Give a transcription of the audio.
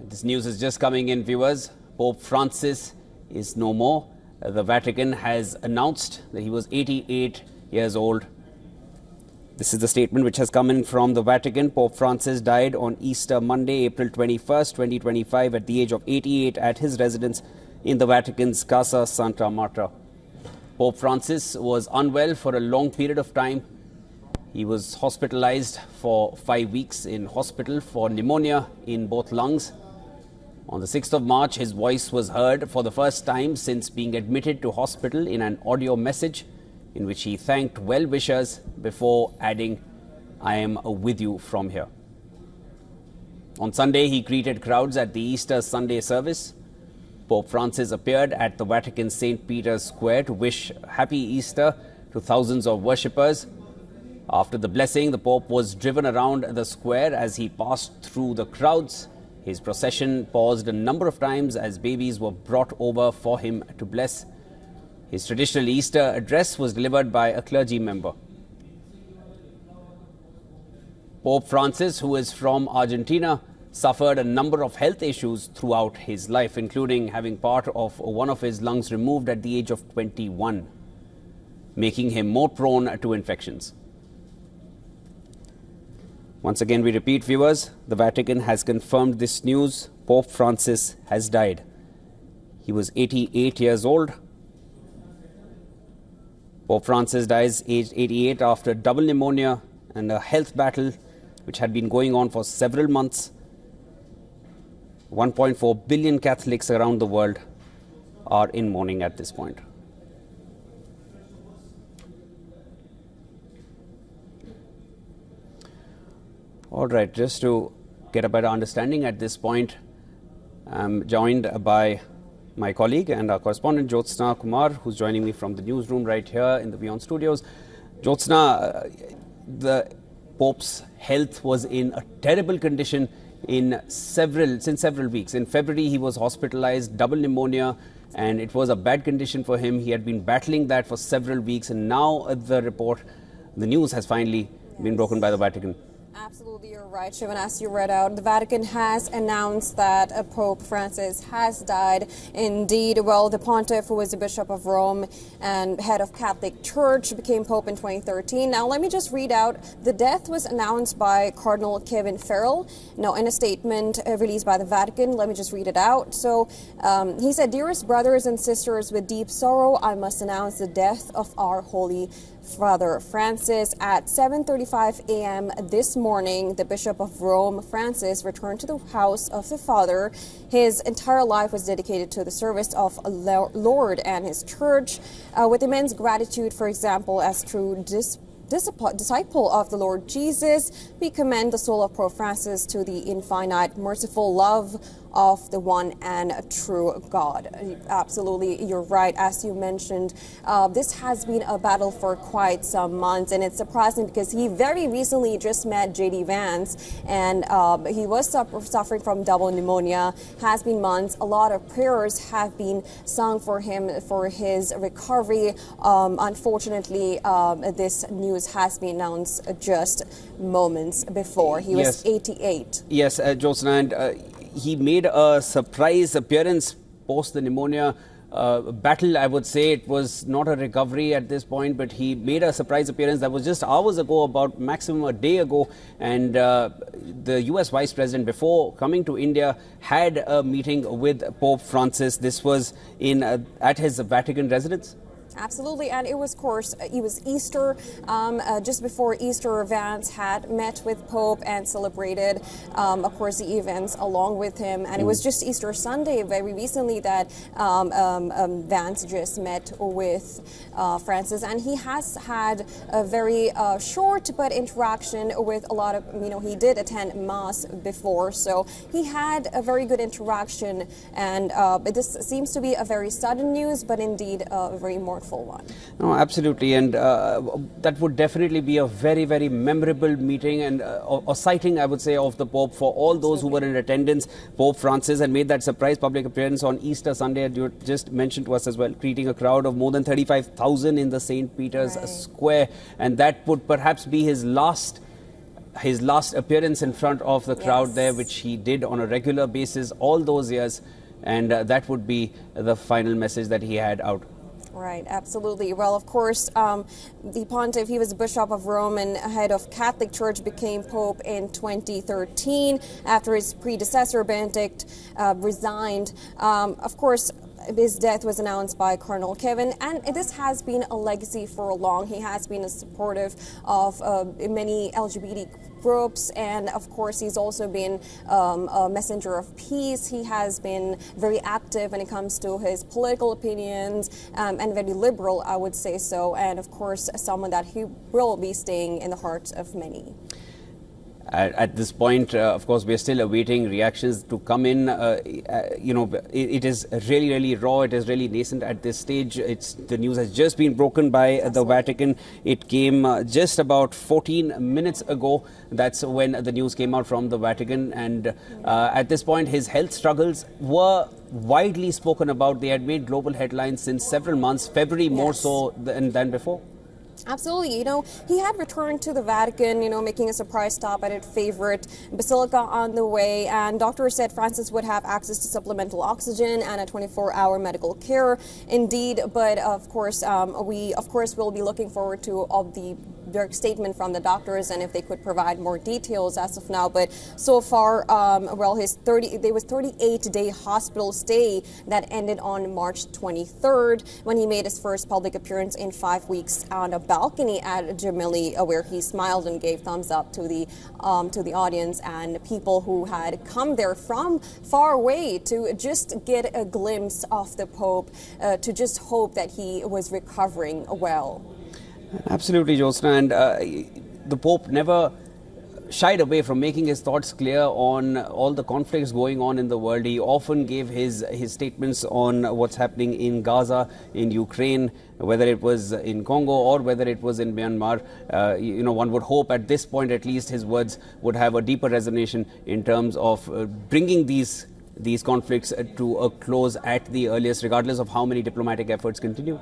This news is just coming in, viewers. Pope Francis is no more. The Vatican has announced that he was 88 years old. This is the statement which has come in from the Vatican. Pope Francis died on Easter Monday, April 21st, 2025 at the age of 88 at his residence in the Vatican's Casa Santa Marta. Pope Francis was unwell for a long period of time. He was hospitalized for 5 weeks in hospital for pneumonia in both lungs. On the 6th of March, his voice was heard for the first time since being admitted to hospital in an audio message in which he thanked well-wishers before adding, "I am with you from here." On Sunday, he greeted crowds at the Easter Sunday service. Pope Francis appeared at the Vatican St. Peter's Square to wish Happy Easter to thousands of worshippers. After the blessing, the Pope was driven around the square as he passed through the crowds. His procession paused a number of times as babies were brought over for him to bless. His traditional Easter address was delivered by a clergy member. Pope Francis, who is from Argentina, suffered a number of health issues throughout his life, including having part of one of his lungs removed at the age of 21, making him more prone to infections. Once again, we repeat, viewers, the Vatican has confirmed this news. Pope Francis has died. He was 88 years old. Pope Francis dies aged 88 after double pneumonia and a health battle which had been going on for several months. 1.4 billion Catholics around the world are in mourning at this point. All right, just to get a better understanding at this point, I'm joined by my colleague and our correspondent, Jyotsna Kumar, who's joining me from the newsroom right here in the WION studios. Jyotsna, the Pope's health was in a terrible condition since several weeks. In February, he was hospitalized, double pneumonia, and it was a bad condition for him. He had been battling that for several weeks, and now the news has finally been broken by the Vatican. Absolutely, you're right, Shivan. As you read out, the Vatican has announced that Pope Francis has died. Indeed, well, the pontiff, who was the Bishop of Rome and head of Catholic Church, became Pope in 2013. Now, let me just read out. The death was announced by Cardinal Kevin Ferrell. Now, in a statement released by the Vatican, let me just read it out. So, he said, "Dearest brothers and sisters, with deep sorrow, I must announce the death of our Holy Father Francis. At 7:35 a.m. this morning, the Bishop of Rome, Francis, returned to the house of the Father. His entire life was dedicated to the service of Lord and his church, with immense gratitude, for example, as true disciple of the Lord Jesus. We commend the soul of Pope Francis to the infinite, merciful love of the one and true God." Absolutely, you're right. As you mentioned, this has been a battle for quite some months, and it's surprising because he very recently just met J.D. Vance, and he was suffering from double pneumonia. Has been months. A lot of prayers have been sung for him for his recovery. Unfortunately, this news has been announced just moments before. He was 88. Yes, Jyotsna, and he made a surprise appearance post the pneumonia battle. I would say it was not a recovery at this point, but he made a surprise appearance that was just hours ago, about maximum a day ago. And the US Vice President, before coming to India, had a meeting with Pope Francis. This was at his Vatican residence. Absolutely, and it was, of course, it was Easter. Just before Easter, Vance had met with Pope and celebrated, of course, the events along with him. And it was just Easter Sunday, very recently, that Vance just met with Francis. And he has had a very short but interaction with a lot of, he did attend Mass before, so he had a very good interaction. And this seems to be a very sudden news, but indeed a very mournful one. No, absolutely, and that would definitely be a very, very memorable meeting and a sighting, I would say, of the Pope for all those who were in attendance. Pope Francis had made that surprise public appearance on Easter Sunday, as you just mentioned to us as well, greeting a crowd of more than 35,000 in the St. Peter's Square, and that would perhaps be his last his last appearance in front of the crowd there, which he did on a regular basis all those years, and that would be the final message that he had out. Right, absolutely. Well, of course, the pontiff, he was Bishop of Rome and head of Catholic Church, became Pope in 2013 after his predecessor, Benedict, resigned. Of course, his death was announced by Cardinal Kevin, and this has been a legacy for long. He has been a supportive of many LGBT groups, and of course he's also been a messenger of peace. He has been very active when it comes to his political opinions, and very liberal, I would say so, and of course someone that he will be staying in the hearts of many. At this point, of course, we are still awaiting reactions to come in. You know, it is really, really raw. It is really nascent at this stage. The news has just been broken by the Vatican. It came just about 14 minutes ago. That's when the news came out from the Vatican. And at this point, his health struggles were widely spoken about. They had made global headlines since several months, February more so than before. Absolutely. You know, he had returned to the Vatican, you know, making a surprise stop at its favorite basilica on the way, and doctors said Francis would have access to supplemental oxygen and a 24-hour medical care. Indeed, but of course, we will be looking forward to all the statement from the doctors and if they could provide more details as of now. But so far, well, there was 38-day hospital stay that ended on March 23rd when he made his first public appearance in 5 weeks on a balcony at Gemelli, where he smiled and gave thumbs up to the audience and people who had come there from far away to just get a glimpse of the Pope, to just hope that he was recovering well. Absolutely, Jyotsna, and the Pope never shied away from making his thoughts clear on all the conflicts going on in the world. He often gave his statements on what's happening in Gaza, in Ukraine, whether it was in Congo or whether it was in Myanmar. You know, one would hope at this point at least his words would have a deeper resonance in terms of bringing these conflicts to a close at the earliest, regardless of how many diplomatic efforts continue.